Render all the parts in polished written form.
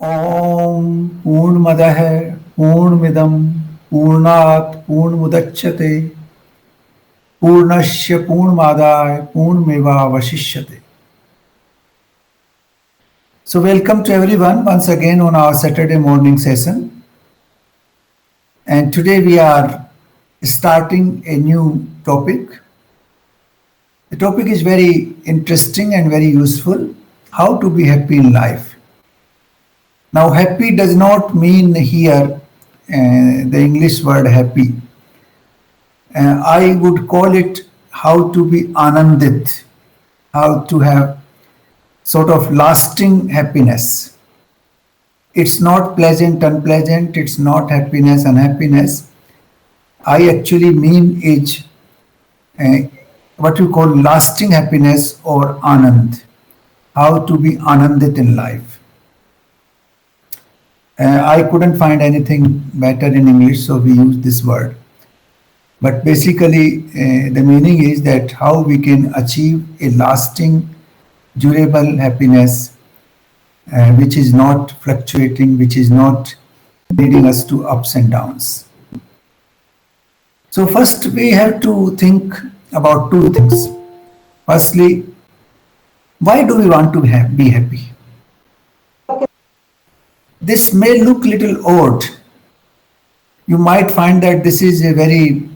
ॐ पूर्णमदः पूर्णमिदं पूर्णात् पूर्णमुदच्यते पूर्णस्य पूर्णमादाय पूर्णमेवावशिष्यते. So welcome to everyone once again on our Saturday morning session. And today we are starting a new topic. The topic is very interesting and very useful. How to be happy in life. Now, happy does not mean here the English word happy. I would call it how to be anandit, how to have sort of lasting happiness. It's not pleasant, unpleasant, it's not happiness, unhappiness. I actually mean is what you call lasting happiness or anand, how to be anandit in life. I couldn't find anything better in English, so we use this word. But basically, the meaning is that how we can achieve a lasting, durable happiness, which is not fluctuating, which is not leading us to ups and downs. So first, we have to think about two things. Firstly, why do we want to be happy? This may look little odd. You might find that this is a very,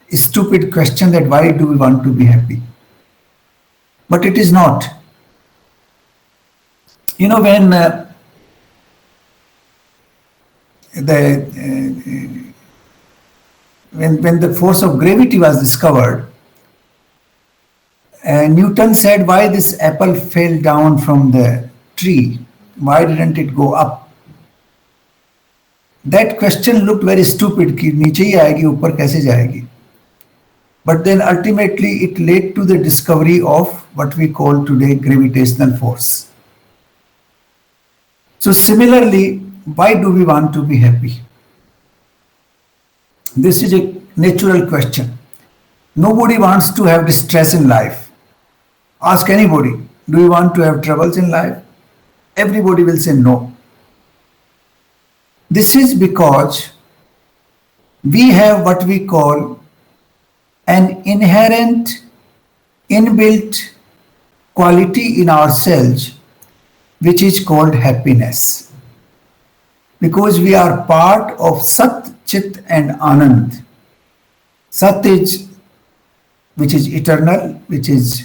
stupid question, that why do we want to be happy? But it is not. When the force of gravity was discovered, Newton said, why this apple fell down from the tree? Why didn't it go up? That question looked very stupid, कि नीचे ही आएगी, ऊपर कैसे जाएगी? But then ultimately it led to the discovery of what we call today gravitational force. So similarly, why do we want to be happy? This is a natural question. Nobody wants to have distress in life. Ask anybody, do you want to have troubles in life? Everybody will say no. This is because we have what we call an inherent, inbuilt quality in ourselves, which is called happiness. Because we are part of Sat, Chit and Anand. Sat is, which is eternal, which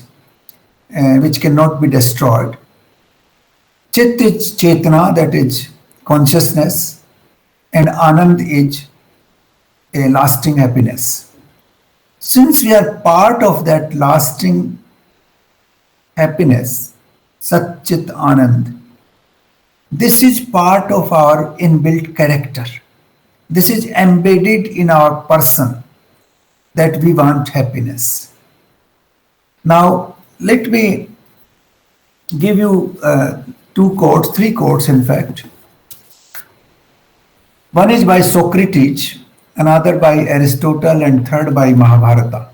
cannot be destroyed. Chit is Chetana, that is consciousness, and Anand is a lasting happiness. Since we are part of that lasting happiness, Sat Chit Anand, this is part of our inbuilt character. This is embedded in our person, that we want happiness. Now, let me give you three quotes in fact. One is by Socrates, another by Aristotle, and third by Mahabharata.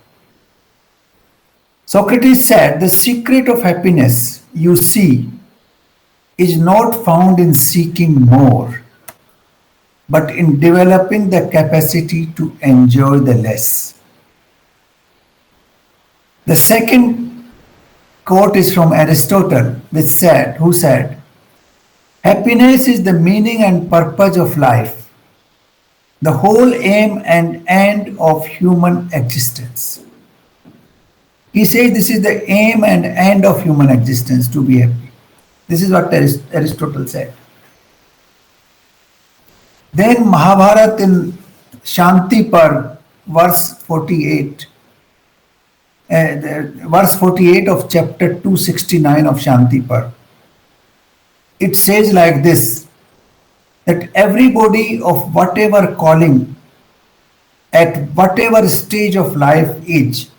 Socrates said, the secret of happiness, you see, is not found in seeking more, but in developing the capacity to enjoy the less. The second quote is from Aristotle, who said, happiness is the meaning and purpose of life, the whole aim and end of human existence. He says this is the aim and end of human existence, to be happy. This is what Aristotle said. Then Mahabharata in Shanti Par, verse 48, verse 48 of chapter 269 of Shanti Par. It says like this, that everybody of whatever calling, at whatever stage of life is,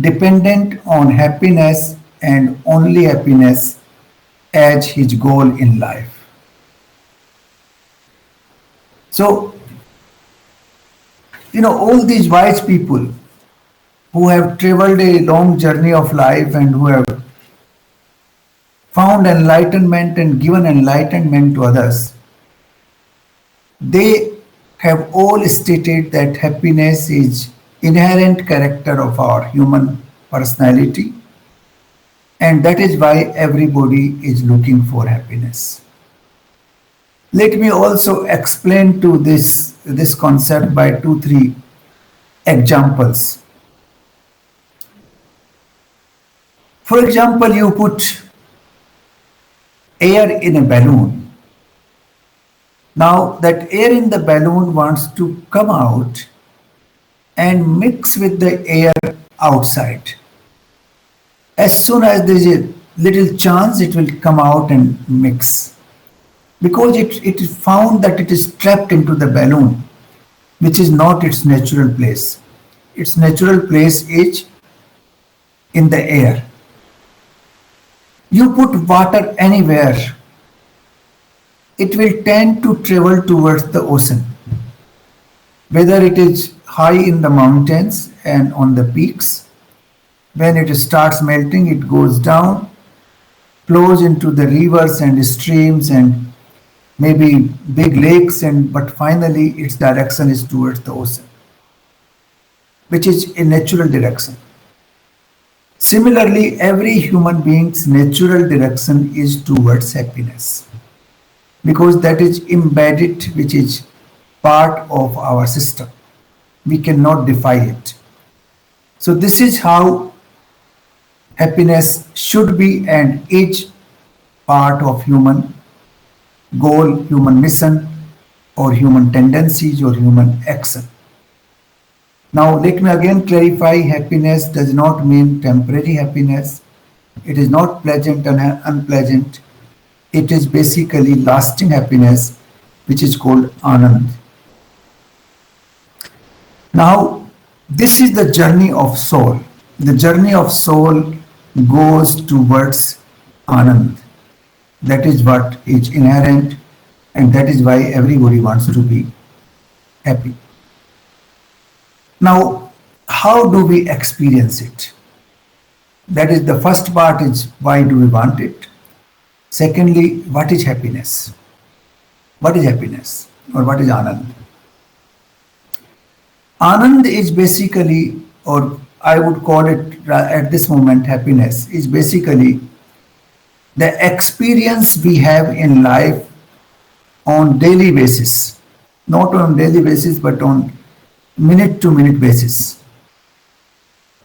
dependent on happiness and only happiness as his goal in life. So, all these wise people who have traveled a long journey of life and who have found enlightenment and given enlightenment to others, they have all stated that happiness is inherent character of our human personality, and that is why everybody is looking for happiness. Let me also explain to this concept by 2 3 examples. For example, you put air in a balloon. Now that air in the balloon wants to come out and mix with the air outside. As soon as there is a little chance, it will come out and mix. Because it is found that it is trapped into the balloon, which is not its natural place. Its natural place is in the air. You put water anywhere, it will tend to travel towards the ocean. Whether it is high in the mountains and on the peaks, when it starts melting, it goes down, flows into the rivers and streams and maybe big lakes, but finally its direction is towards the ocean, which is a natural direction. Similarly, every human being's natural direction is towards happiness, because that is embedded, which is part of our system. We cannot defy it. So this is how happiness should be and is part of human goal, human mission, or human tendencies, or human action. Now let me again clarify, happiness does not mean temporary happiness. It is not pleasant and unpleasant. It is basically lasting happiness, which is called Anand. Now, this is the journey of soul. The journey of soul goes towards Anand. That is what is inherent, and that is why everybody wants to be happy. Now, how do we experience it? That is, the first part is, why do we want it? Secondly, what is happiness? What is happiness, or what is Anand? Anand is basically, or I would call it at this moment, happiness is basically the experience we have in life on daily basis, not on daily basis, but on minute to minute basis.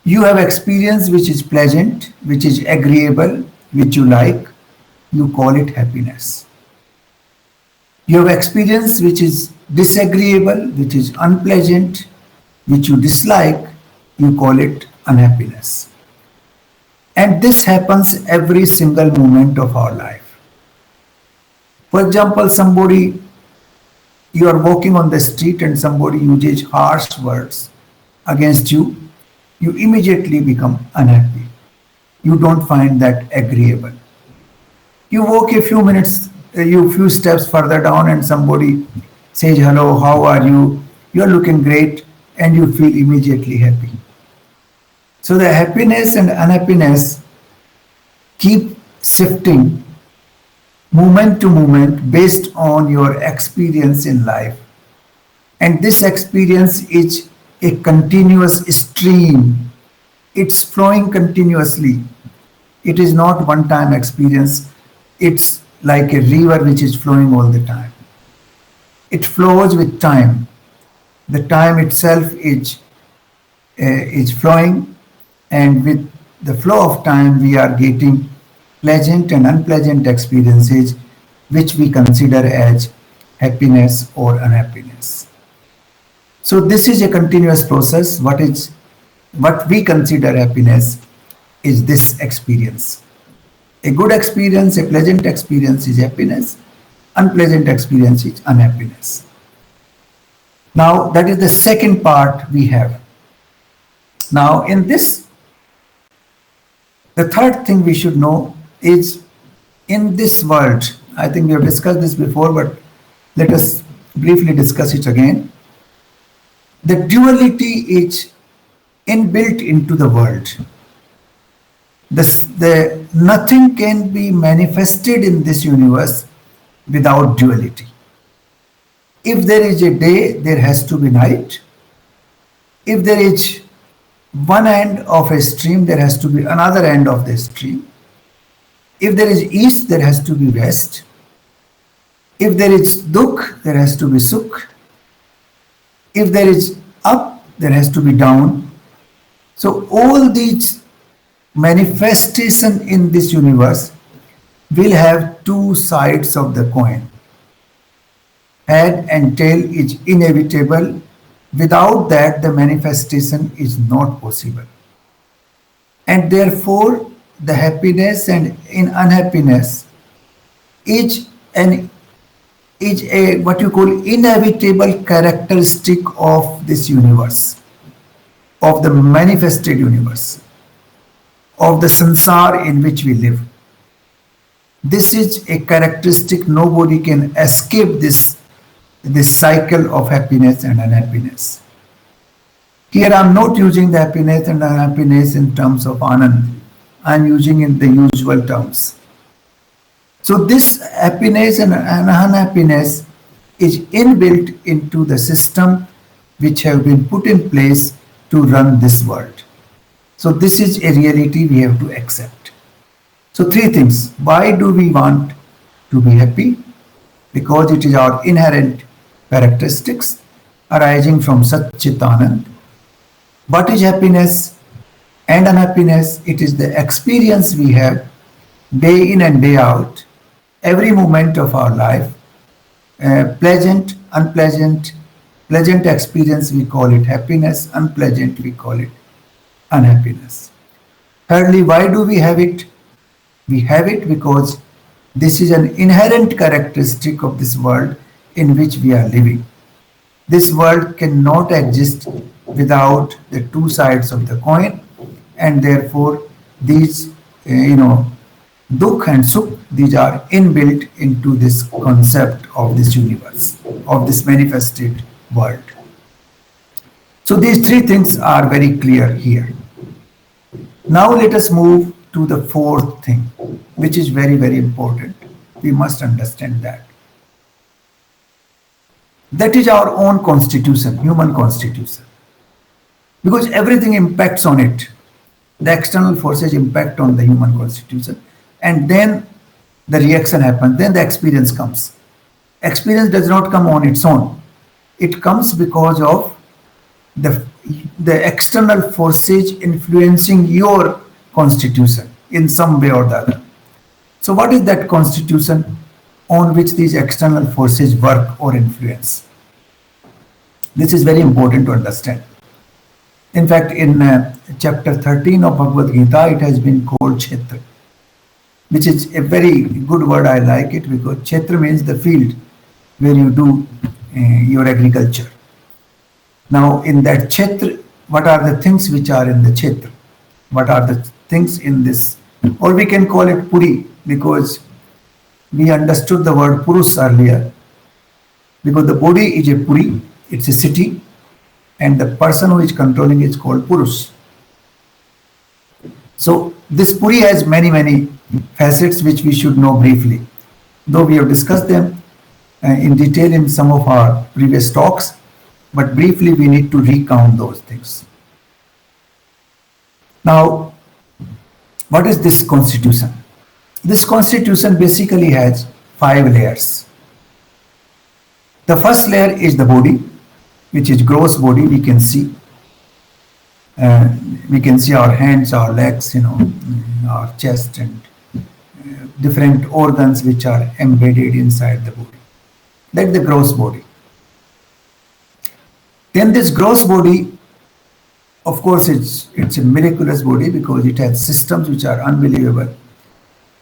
You have experience which is pleasant, which is agreeable, which you like, you call it happiness. You have experience which is disagreeable, which is unpleasant, which you dislike, you call it unhappiness. And this happens every single moment of our life. For example, you are walking on the street and somebody uses harsh words against you, you immediately become unhappy. You don't find that agreeable. You walk a few steps further down and somebody says, hello, how are you? You're looking great, and you feel immediately happy. So the happiness and unhappiness keep shifting moment to moment based on your experience in life. And this experience is a continuous stream. It's flowing continuously. It is not one-time experience. It's like a river which is flowing all the time. It flows with time. The time itself is flowing, and with the flow of time we are getting pleasant and unpleasant experiences which we consider as happiness or unhappiness. So this is a continuous process. What we consider happiness is this experience. A good experience, a pleasant experience is happiness. Unpleasant experience is unhappiness. Now that is the second part we have. Now in this, the third thing we should know is, in this world, I think we have discussed this before, but let us briefly discuss it again. The duality is inbuilt into the world. The nothing can be manifested in this universe without duality. If there is a day, there has to be night. If there is one end of a stream, there has to be another end of the stream. If there is east, there has to be west. If there is dukh, there has to be sukh. If there is up, there has to be down. So all these manifestation in this universe will have two sides of the coin. Head and tail is inevitable. Without that, the manifestation is not possible. And therefore, the happiness and unhappiness is a what you call inevitable characteristic of this universe, of the manifested universe, of the sansar in which we live. This is a characteristic. Nobody can escape this cycle of happiness and unhappiness. Here I am not using the happiness and unhappiness in terms of Anand. I am using in the usual terms. So this happiness and unhappiness is inbuilt into the system which have been put in place to run this world. So this is a reality we have to accept. So three things. Why do we want to be happy? Because it is our inherent characteristics arising from Sat Chit Anand. What is happiness and unhappiness? It is the experience we have day in and day out, every moment of our life, pleasant, unpleasant. Pleasant experience, we call it happiness. Unpleasant, we call it unhappiness. Thirdly, why do we have it? We have it because this is an inherent characteristic of this world in which we are living. This world cannot exist without the two sides of the coin, and therefore these, dukh and sukh, these are inbuilt into this concept of this universe, of this manifested world. So these three things are very clear here. Now let us move to the fourth thing, which is very, very important. We must understand that. That is our own constitution, human constitution. Because everything impacts on it. The external forces impact on the human constitution. And then the reaction happens, then the experience comes. Experience does not come on its own. It comes because of the external forces influencing your constitution in some way or the other. So what is that constitution on which these external forces work or influence? This is very important to understand. In fact, in chapter 13 of Bhagavad Gita, it has been called Kshetra, which is a very good word. I like it because Kshetra means the field where you do your agriculture. Now, in that Kshetra, what are the things which are in the Kshetra? What are the things in this? Or we can call it Puri, because we understood the word Purus earlier. Because the body is a Puri, it's a city, and the person who is controlling is called Purus. So this Puri has many, many facets which we should know briefly. Though we have discussed them in detail in some of our previous talks, but briefly we need to recount those things. Now, what is this constitution? This constitution basically has 5 layers. The first layer is the body, which is gross body. We can see our hands, our legs, our chest, and different organs which are embedded inside the body. That's the gross body. Then this gross body, of course, it's a miraculous body because it has systems which are unbelievable.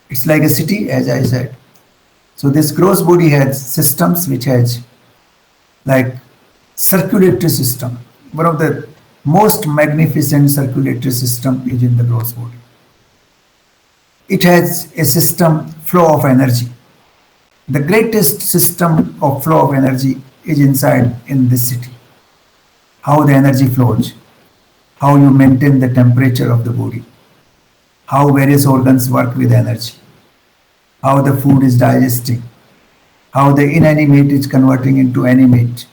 It's like a city, as I said. So this gross body has systems which has like circulatory system. One of the most magnificent circulatory system is in the gross body. It has a system flow of energy. The greatest system of flow of energy is inside in this city. How the energy flows, how you maintain the temperature of the body, how various organs work with energy, how the food is digesting, how the inanimate is converting into animate,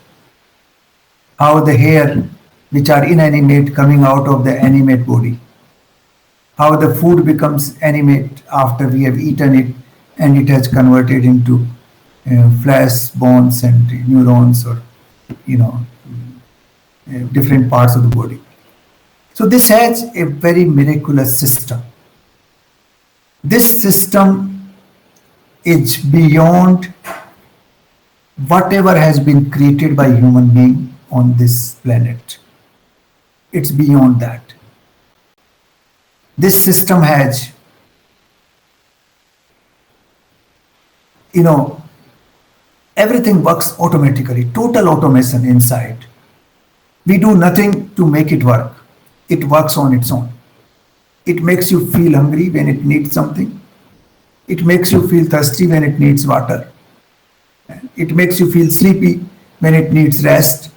how the hair, which are inanimate, coming out of the animate body, how the food becomes animate after we have eaten it and it has converted into flesh, bones, and neurons, or you know different parts of the body. So this has a very miraculous system. This system is beyond whatever has been created by human being on this planet. It's beyond that. This system has, everything works automatically, total automation inside. We do nothing to make it work. It works on its own. It makes you feel hungry when it needs something. It makes you feel thirsty when it needs water. It makes you feel sleepy when it needs rest.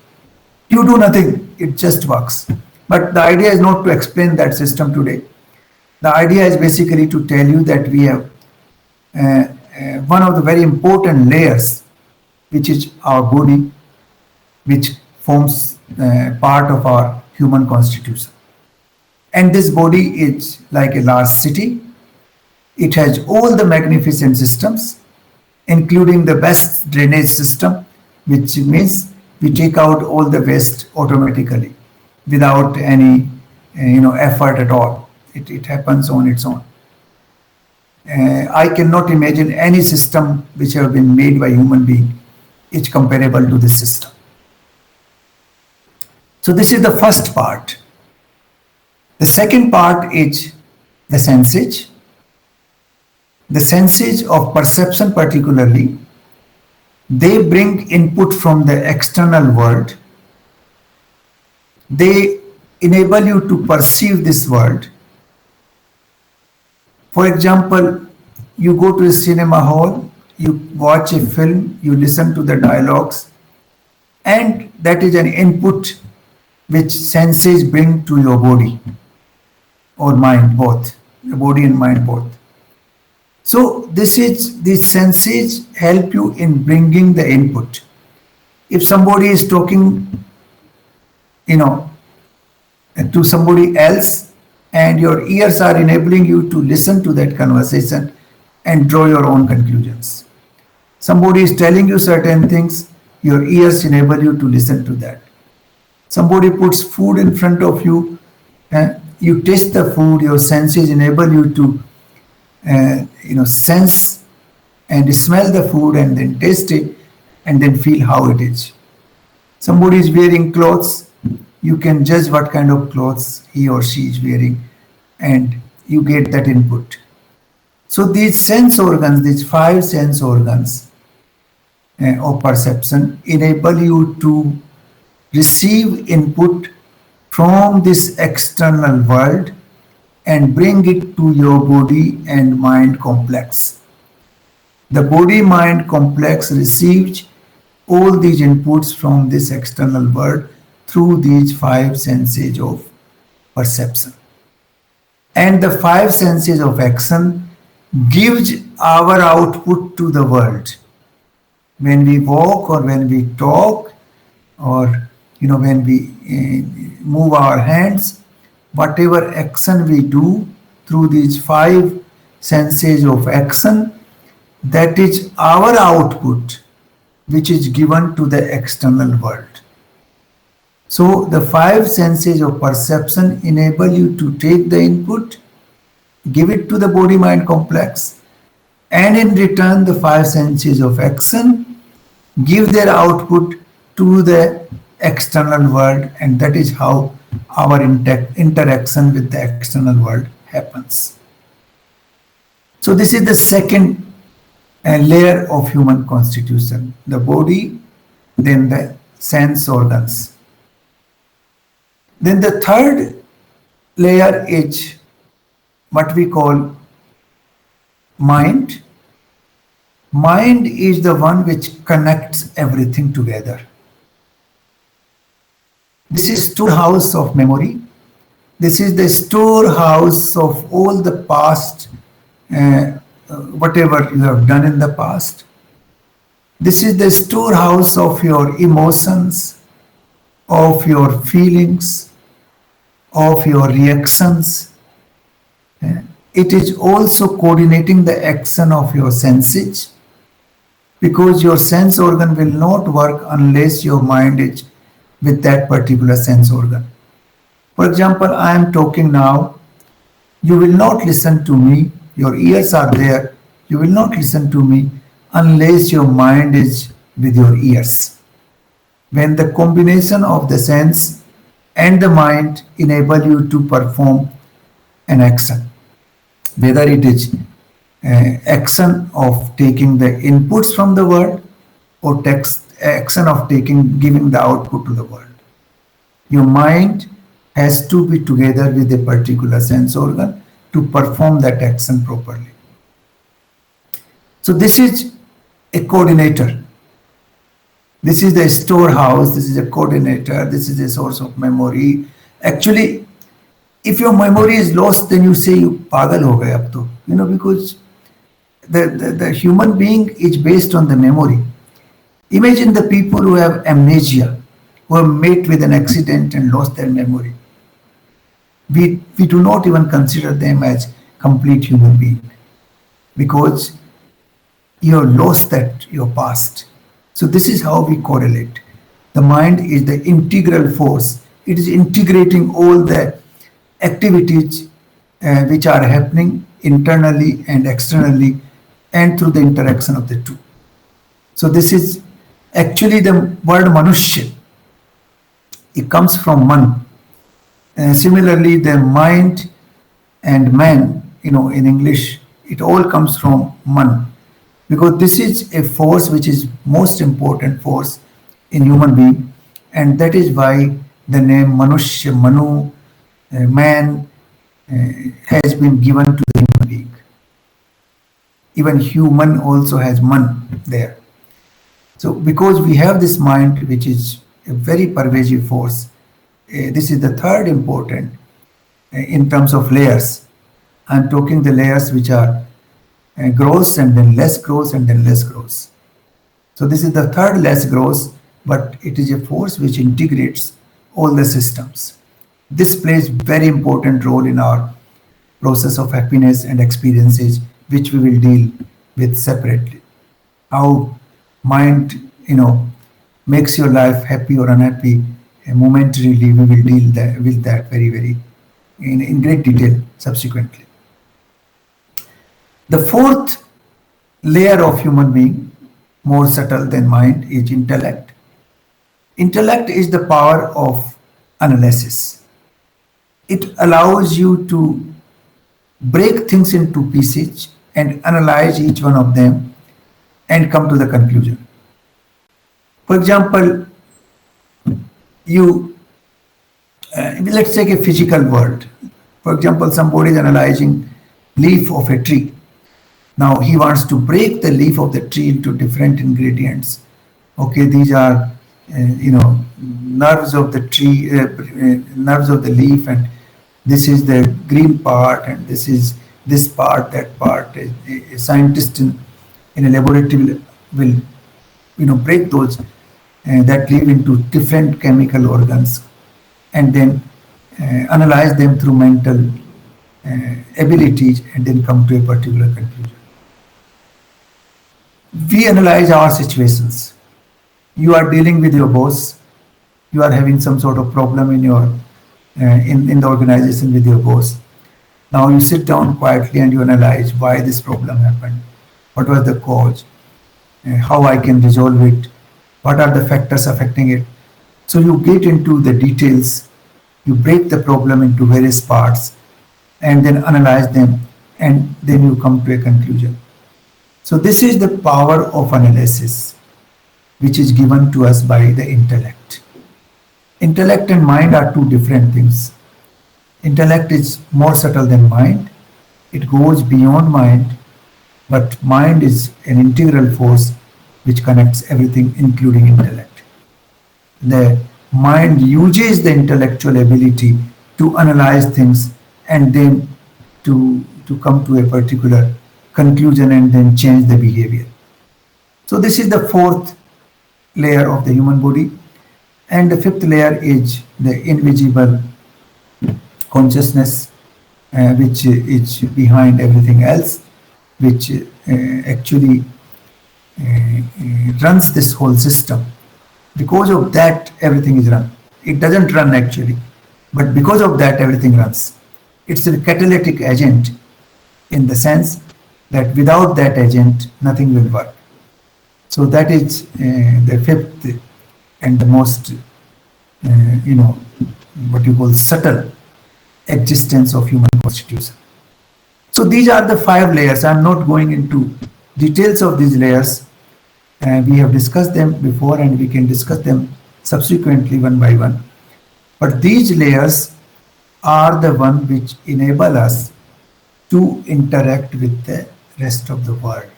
You do nothing, it just works. But the idea is not to explain that system today. The idea is basically to tell you that we have one of the very important layers, which is our body, which forms part of our human constitution. And this body is like a large city. It has all the magnificent systems, including the best drainage system, which means we take out all the waste automatically without any effort at all. It happens on its own. I cannot imagine any system which have been made by human being is comparable to this system. So this is the first part. The second part is the senses. The senses of perception particularly, they bring input from the external world. They enable you to perceive this world. For example, you go to a cinema hall, you watch a film, you listen to the dialogues, and that is an input which senses bring to your body or mind, both, the body and mind both. So these senses help you in bringing the input. If somebody is talking, to somebody else, and your ears are enabling you to listen to that conversation and draw your own conclusions. Somebody is telling you certain things, your ears enable you to listen to that. Somebody puts food in front of you, you taste the food, your senses enable you to sense and smell the food and then taste it and then feel how it is. Somebody is wearing clothes, you can judge what kind of clothes he or she is wearing and you get that input. So these sense organs, these 5 sense organs of perception enable you to receive input from this external world and bring it to your body and mind complex. The body-mind complex receives all these inputs from this external world through these 5 senses of perception. And the 5 senses of action gives our output to the world. When we walk or when we talk or when we move our hands, whatever action we do through these 5 senses of action, that is our output which is given to the external world. So the 5 senses of perception enable you to take the input, give it to the body-mind complex, and in return the 5 senses of action give their output to the external world, and that is how our interaction with the external world happens. So this is the second layer of human constitution, the body, then the sense organs. Then the third layer is what we call mind. Mind is the one which connects everything together. This is storehouse of memory. This is the storehouse of all the past, uh, whatever you have done in the past. This is the storehouse of your emotions, of your feelings, of your reactions. It is also coordinating the action of your senses, because your sense organ will not work unless your mind is with that particular sense organ. For example, I am talking now, you will not listen to me, your ears are there, you will not listen to me unless your mind is with your ears. When the combination of the sense and the mind enable you to perform an action, whether it is action of taking the inputs from the world or action of giving the output to the world. Your mind has to be together with a particular sense organ to perform that action properly. So this is a coordinator. This is the storehouse, this is a coordinator, this is a source of memory. Actually, if your memory is lost, then you say you pagal ho gaye ab to, because the human being is based on the memory. Imagine the people who have amnesia, who have met with an accident and lost their memory. We do not even consider them as complete human being, because you have lost your past. So this is how we correlate. The mind is the integral force. It is integrating all the activities which are happening internally and externally and through the interaction of the two. So this is actually the word manushya. It comes from man. And similarly, the mind and man, in English, it all comes from man. Because this is a force which is most important force in human being, and that is why the name Manushya, Manu, man, has been given to the human being. Even human also has man there. So because we have this mind which is a very pervasive force, this is the third important in terms of layers. I'm talking the layers which are gross and then less gross and then less gross. So this is the third less gross, but it is a force which integrates all the systems. This plays very important role in our process of happiness and experiences, which we will deal with separately. How mind, makes your life happy or unhappy momentarily, we will deal with that very, very in great detail subsequently. The fourth layer of human being, more subtle than mind, is intellect. Intellect is the power of analysis. It allows you to break things into pieces and analyze each one of them and come to the conclusion. For example, let's take a physical world. For example, somebody is analyzing leaf of a tree. Now he wants to break the leaf of the tree into different ingredients. Okay, these are, nerves of the tree, nerves of the leaf, and this is the green part, and this is this part, that part. A scientist in a laboratory will, break those that leaf into different chemical organs, and then analyze them through mental abilities, and then come to a particular conclusion. We analyze our situations. You are dealing with your boss. You are having some sort of problem in your in the organization with your boss. Now you sit down quietly and you analyze why this problem happened, what was the cause, how I can resolve it, what are the factors affecting it. So you get into the details, you break the problem into various parts and then analyze them, and then you come to a conclusion. So this is the power of analysis, which is given to us by the intellect. Intellect and mind are two different things. Intellect is more subtle than mind. It goes beyond mind, but mind is an integral force which connects everything, including intellect. The mind uses the intellectual ability to analyze things and then to come to a particular conclusion and then change the behavior. So this is the fourth layer of the human body. And the fifth layer is the invisible consciousness, which is behind everything else, which actually runs this whole system. Because of that, everything is run. It doesn't run actually, but because of that, everything runs. It's a catalytic agent in the sense that without that agent, nothing will work. So that is the fifth and the most, what you call subtle existence of human constitution. So these are the 5 layers. I'm not going into details of these layers. We have discussed them before and we can discuss them subsequently one by one. But these layers are the one which enable us to interact with the rest of the world.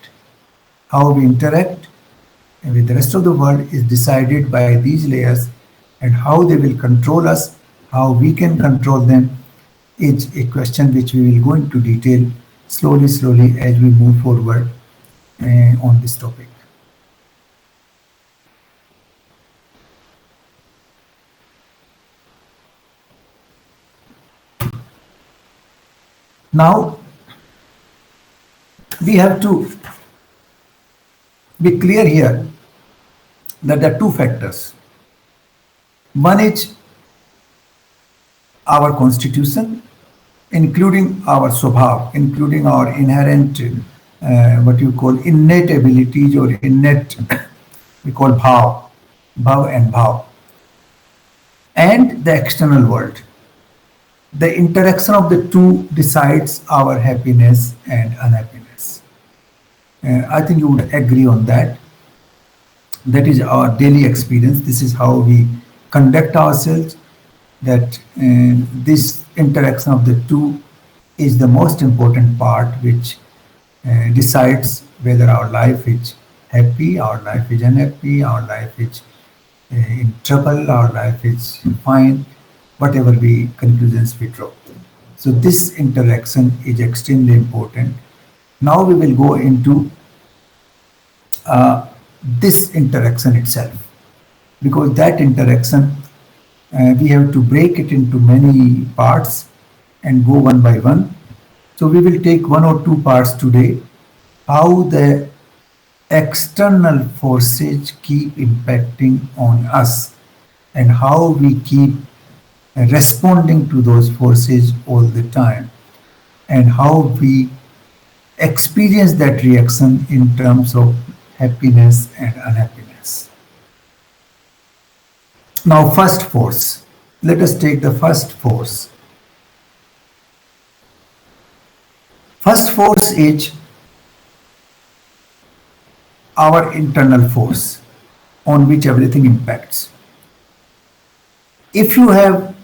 How we interact with the rest of the world is decided by these layers, and how they will control us, how we can control them, is a question which we will go into detail slowly as we move forward on this topic. Now, we have to be clear here that there are 2 factors. One is our constitution, including our swabhav, including our inherent, what you call innate abilities or innate, we call bhav and bhav, and the external world. The interaction of the 2 decides our happiness and unhappiness. I think you would agree on that. That is our daily experience. This is how we conduct ourselves, that this interaction of the 2 is the most important part which decides whether our life is happy, our life is unhappy, our life is in trouble, our life is fine, whatever conclusions we draw. So this interaction is extremely important. Now we will go into this interaction itself, because that interaction we have to break it into many parts and go one by one. So we will take 1 or 2 parts today, how the external forces keep impacting on us and how we keep responding to those forces all the time, and how we experience that reaction in terms of happiness and unhappiness. Now, first force. Let us take the first force. First force is our internal force on which everything impacts. If you have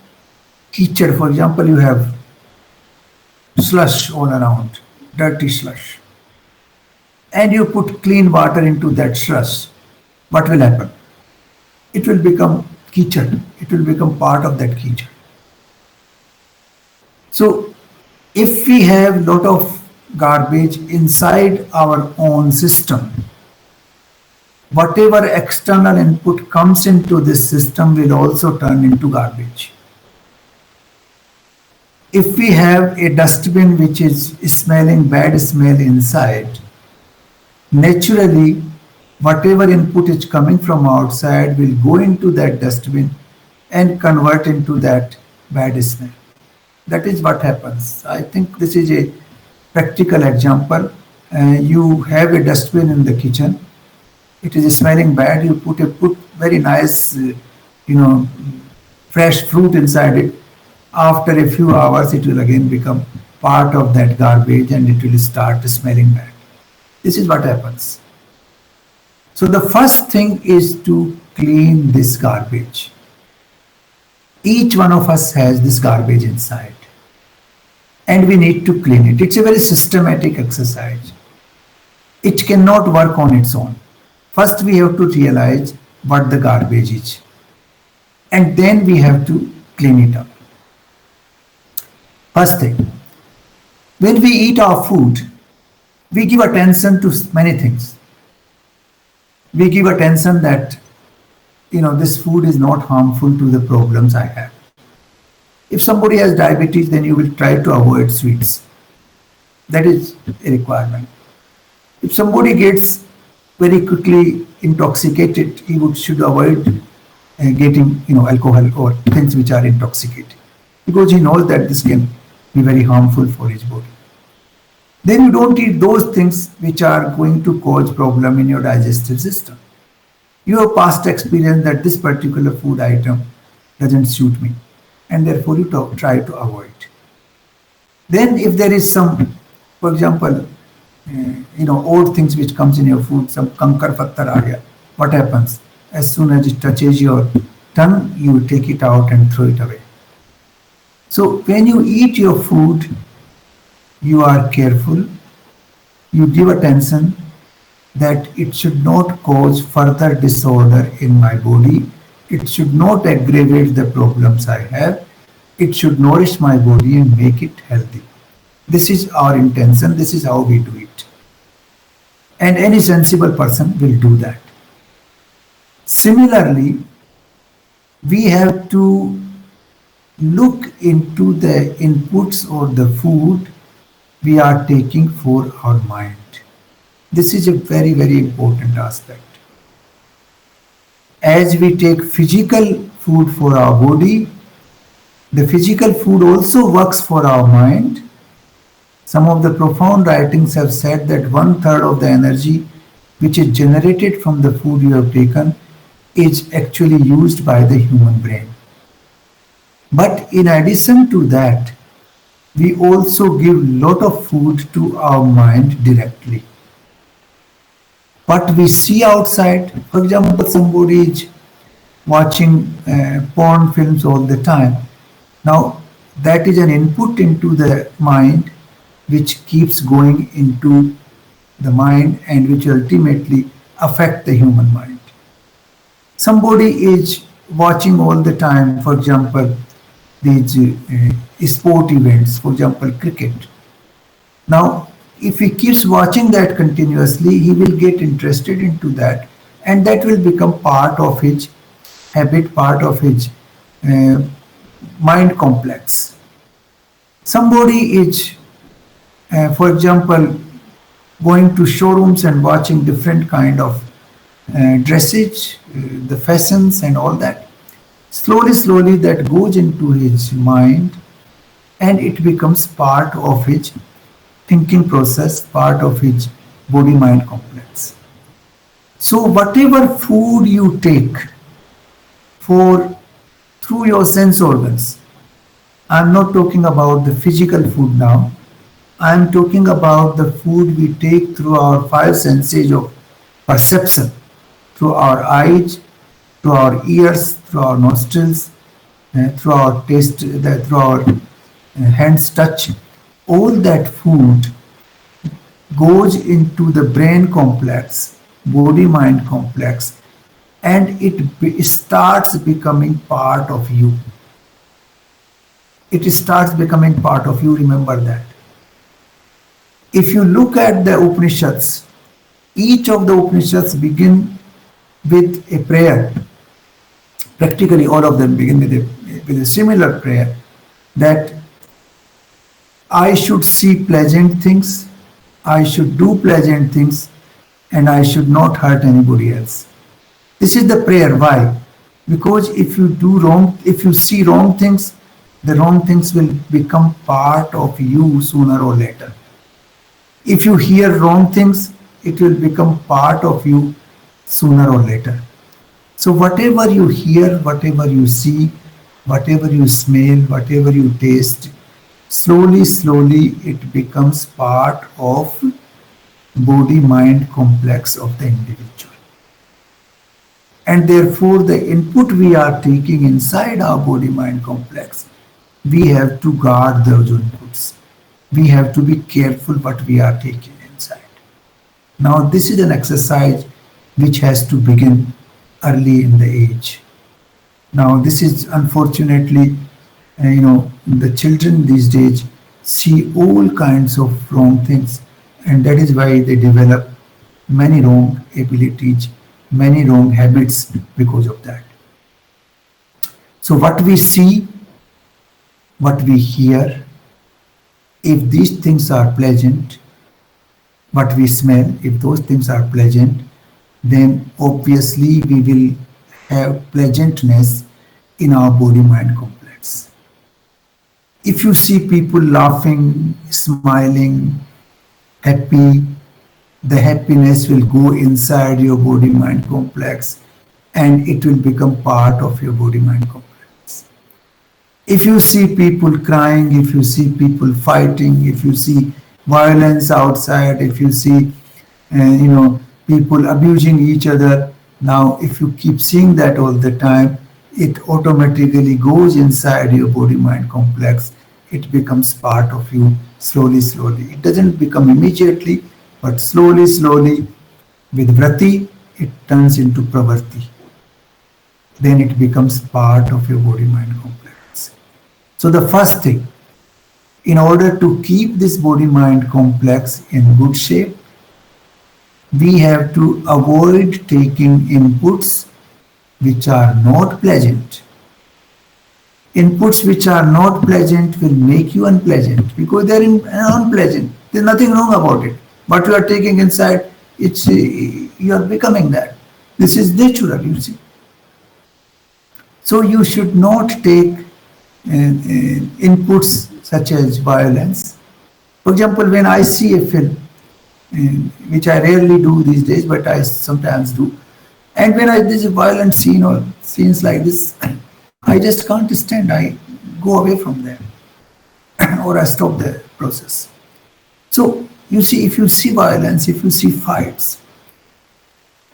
kitchen, for example, you have slush all around, dirty slush, and you put clean water into that slush, what will happen? It will become kitchen. It will become part of that kitchen. So if we have lot of garbage inside our own system, whatever external input comes into this system will also turn into garbage. If we have a dustbin which is smelling bad smell inside, naturally whatever input is coming from outside will go into that dustbin and convert into that bad smell. That is what happens. I think this is a practical example. You have a dustbin in the kitchen. It is smelling bad. You put very nice, fresh fruit inside it. After a few hours, it will again become part of that garbage and it will start smelling bad. This is what happens. So the first thing is to clean this garbage. Each one of us has this garbage inside, and we need to clean it. It's a very systematic exercise. It cannot work on its own. First, we have to realize what the garbage is, and then we have to clean it up. First thing, when we eat our food, we give attention to many things. We give attention that, this food is not harmful to the problems I have. If somebody has diabetes, then you will try to avoid sweets. That is a requirement. If somebody gets very quickly intoxicated, he should avoid getting alcohol or things which are intoxicating, because he knows that this can be very harmful for his body. Then you don't eat those things which are going to cause problem in your digestive system. You have past experience that this particular food item doesn't suit me, and therefore you try to avoid. Then if there is some, for example, old things which comes in your food, some kankar pattar area, what happens? As soon as it touches your tongue, you take it out and throw it away. So when you eat your food, you are careful, you give attention that it should not cause further disorder in my body, it should not aggravate the problems I have, it should nourish my body and make it healthy. This is our intention, this is how we do it. And any sensible person will do that. Similarly, we have to look into the inputs or the food we are taking for our mind. This is a very, very important aspect. As we take physical food for our body, the physical food also works for our mind. Some of the profound writings have said that 1/3 of the energy which is generated from the food you have taken is actually used by the human brain. But in addition to that, we also give lot of food to our mind directly. What we see outside, for example, somebody is watching porn films all the time. Now, that is an input into the mind which keeps going into the mind and which ultimately affect the human mind. Somebody is watching all the time, for example, these sport events, for example, cricket. Now, if he keeps watching that continuously, he will get interested into that, and that will become part of his habit, part of his mind complex. Somebody is, for example, going to showrooms and watching different kind of dresses, the fashions and all that. Slowly that goes into his mind and it becomes part of his thinking process, part of his body-mind complex. So whatever food you take through your sense organs, I'm not talking about the physical food now, I'm talking about the food we take through our five senses of perception, through our eyes, through our ears, through our nostrils, through our taste, through our hands touch. All that food goes into the brain complex, body-mind complex, and it starts becoming part of you. It starts becoming part of you, remember that. If you look at the Upanishads, each of the Upanishads begin with a prayer. Practically all of them begin with a similar prayer that I should see pleasant things, I should do pleasant things, and I should not hurt anybody else. This is the prayer. Why? Because if you see wrong things, the wrong things will become part of you sooner or later. If you hear wrong things, it will become part of you sooner or later. So whatever you hear, whatever you see, whatever you smell, whatever you taste, slowly it becomes part of body-mind complex of the individual. And therefore the input we are taking inside our body-mind complex, we have to guard those inputs. We have to be careful what we are taking inside. Now this is an exercise which has to begin early in the age. Now this is unfortunately, the children these days, see all kinds of wrong things, and that is why they develop many wrong abilities, many wrong habits because of that. So what we see, what we hear, if these things are pleasant, what we smell, if those things are pleasant, then obviously we will have pleasantness in our body mind complex. If you see people laughing, smiling, happy, the happiness will go inside your body mind complex and it will become part of your body mind complex. If you see people crying, if you see people fighting, if you see violence outside, if you see people abusing each other, now if you keep seeing that all the time, it automatically goes inside your body mind complex. It becomes part of you slowly, slowly. It doesn't become immediately, but slowly, slowly, with vrati, it turns into pravarti. Then it becomes part of your body mind complex. So the first thing, in order to keep this body mind complex in good shape, we have to avoid taking inputs which are not pleasant. Inputs which are not pleasant will make you unpleasant because they're unpleasant. There's nothing wrong about it. What you are taking inside, you are becoming that. This is natural, you see. So you should not take inputs such as violence. For example, when I see a film, which I rarely do these days, but I sometimes do, and when there's a violent scene or scenes like this, I just can't stand. I go away from them or I stop the process. So you see, if you see violence, if you see fights,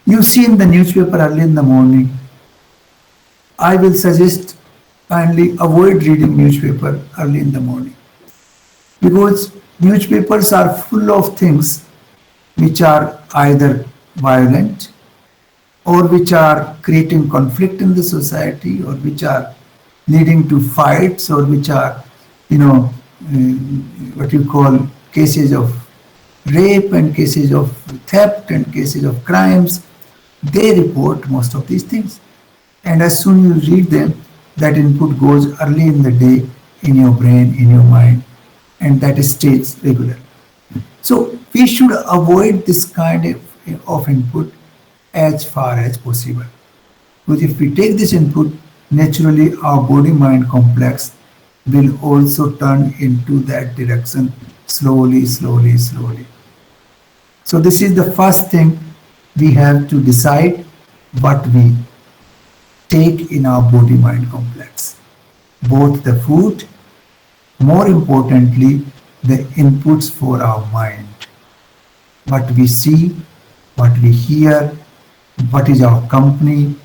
you see in the newspaper early in the morning, I will suggest kindly avoid reading newspaper early in the morning because newspapers are full of things which are either violent or which are creating conflict in the society or which are leading to fights or which are, what you call cases of rape and cases of theft and cases of crimes. They report most of these things. And as soon as you read them, that input goes early in the day in your brain, in your mind, and that stays regular. So we should avoid this kind of input as far as possible. Because if we take this input, naturally our body-mind complex will also turn into that direction slowly, slowly, slowly. So this is the first thing we have to decide what we take in our body-mind complex. Both the food, more importantly, the inputs for our mind. What we see, what we hear, what is our company.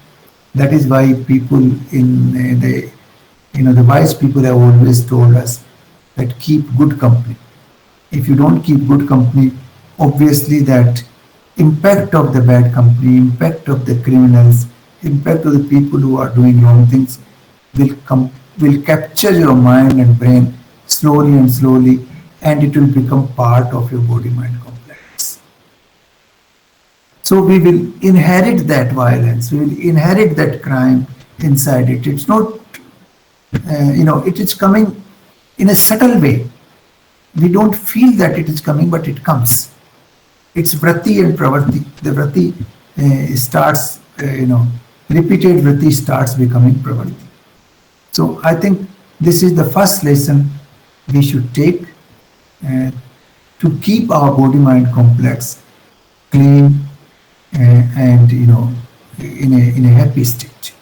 That is why people in the wise people have always told us that keep good company. If you don't keep good company, obviously that impact of the bad company, impact of the criminals, impact of the people who are doing wrong things will capture your mind and brain slowly and slowly, and it will become part of your body-mind complex. So we will inherit that violence, we will inherit that crime inside it. It's not, it is coming in a subtle way. We don't feel that it is coming, but it comes. It's vrati and pravarti. The vrati starts, repeated vrati starts becoming pravarti. So I think this is the first lesson we should take to keep our body-mind complex clean and in a happy state.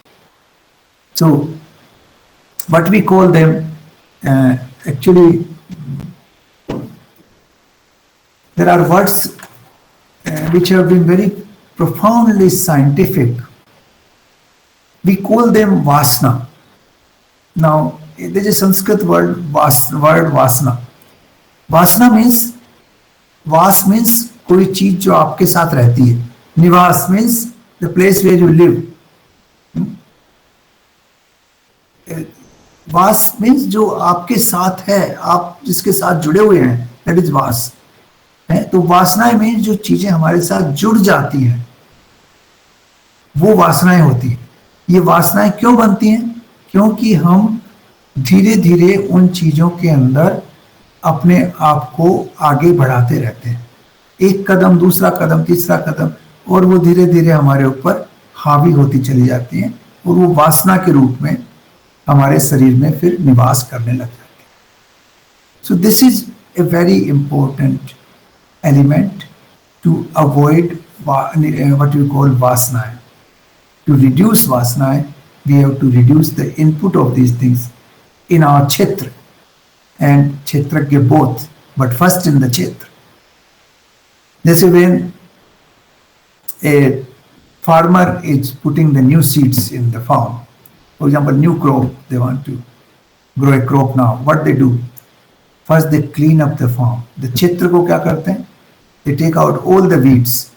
So what we call them, actually there are words which have been very profoundly scientific. We call them vasna. Now there is a Sanskrit word vasna. Vasna means, vas means कोई चीज जो आपके साथ रहती है. निवास means the place where you live. वास means जो आपके साथ है, आप जिसके साथ जुड़े हुए हैं, दैट इज वास है। तो वासनाएं मीन्स जो चीजें हमारे साथ जुड़ जाती हैं, वो वासनाएं होती हैं। ये वासनाएं क्यों बनती हैं? क्योंकि हम धीरे धीरे उन चीजों के अंदर अपने आप को आगे बढ़ाते रहते हैं, एक कदम, दूसरा कदम, तीसरा कदम, और वो धीरे धीरे हमारे ऊपर हावी होती चली जाती हैं और वो वासना के रूप में हमारे शरीर में फिर निवास करने लग जाती है। So this is a very important element to avoid what you call vasanae. To reduce vasanae, we have to reduce the input of these things in our kshetra and kshetragya both, but first in the kshetra. This is when a farmer is putting the new seeds in the farm. For example, new crop, they want to grow a crop now. What they do? First they clean up the farm. The kshetra को क्या करते हैं? They take out all the weeds.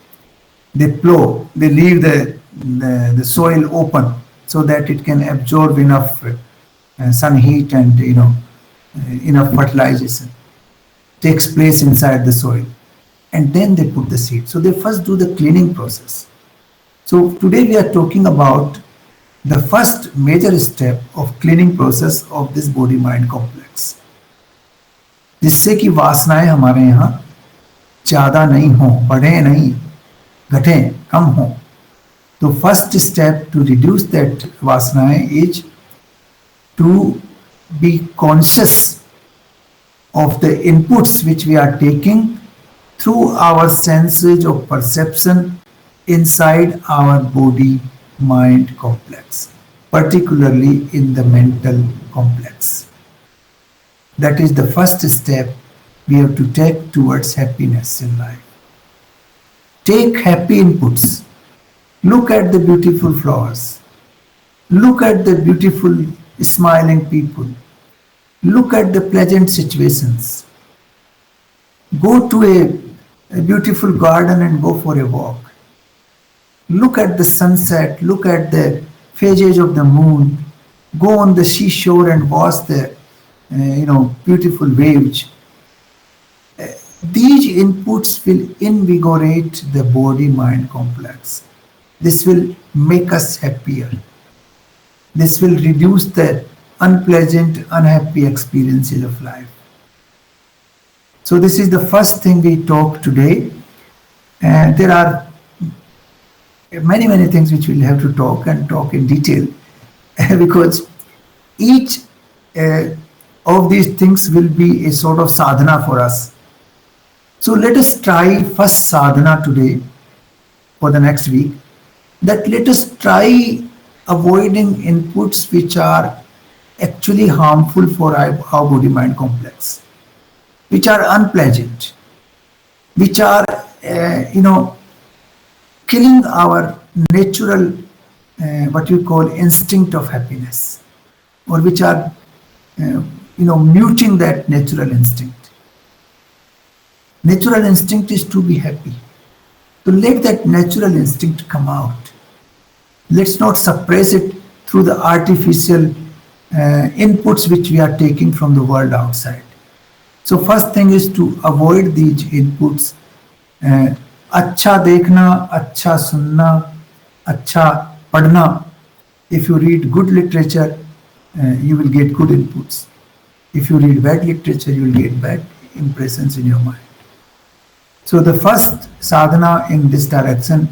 They plow. They leave the soil open so that it can absorb enough sun heat and enough fertilization takes place inside the soil, and then they put the seed. So they first do the cleaning process. So today we are talking about the first major step of cleaning process of this body mind complex, जिससे कि वासनाएं हमारे यहाँ ज्यादा नहीं हो, बढ़े नहीं, घटे, कम हो. तो first step to reduce that वासनाएं is to be conscious of the inputs which we are taking through our senses of perception inside our body mind complex, particularly in the mental complex. That is the first step we have to take towards happiness in life. Take happy inputs. Look at the beautiful flowers. Look at the beautiful smiling people. Look at the pleasant situations. Go to a beautiful garden and go for a walk. Look at the sunset. Look at the phases of the moon. Go on the seashore and watch the beautiful waves. These inputs will invigorate the body-mind complex. This will make us happier. This will reduce the unpleasant, unhappy experiences of life. So this is the first thing we talk today. And there are many things which we'll have to talk in detail because each of these things will be a sort of sadhana for us. So let us try first sadhana today for the next week, that let us try avoiding inputs which are actually harmful for our body-mind complex, which are unpleasant, which are, killing our natural, what you call instinct of happiness, or which are, muting that natural instinct. Natural instinct is to be happy. So let that natural instinct come out. Let's not suppress it through the artificial inputs which we are taking from the world outside. So first thing is to avoid these inputs. अच्छा देखना, अच्छा सुनना, अच्छा पढ़ना. If you read good literature, you will get good inputs. If you read bad literature, you will get bad impressions in your mind. So the first sadhana in this direction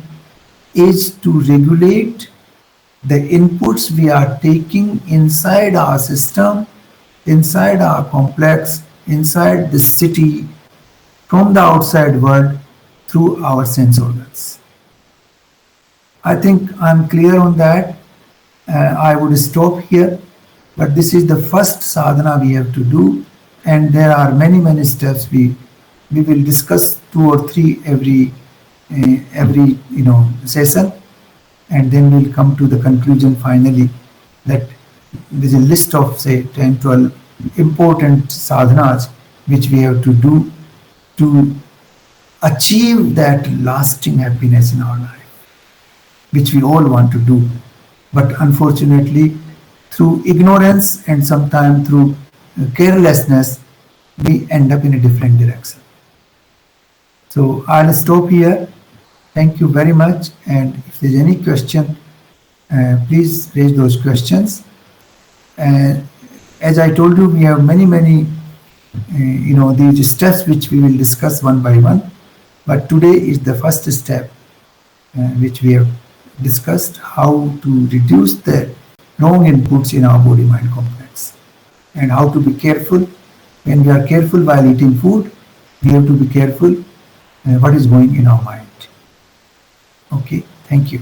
is to regulate the inputs we are taking inside our system, inside our complex, inside the city, from the outside world through our sense organs. I think I'm clear on that. I would stop here, but this is the first sadhana we have to do, and there are many steps. We will discuss 2 or 3 every session. And then we'll come to the conclusion finally that there's a list of say 10, 12 important sadhanas which we have to do to achieve that lasting happiness in our life, which we all want to do. But unfortunately, through ignorance and sometimes through carelessness, we end up in a different direction. So I'll stop here. Thank you very much. And if there's any question, please raise those questions. As I told you, we have many these steps which we will discuss one by one. But today is the first step which we have discussed, how to reduce the wrong inputs in our body-mind complex and how to be careful. When we are careful while eating food, we have to be careful what is going in our mind. Okay, thank you.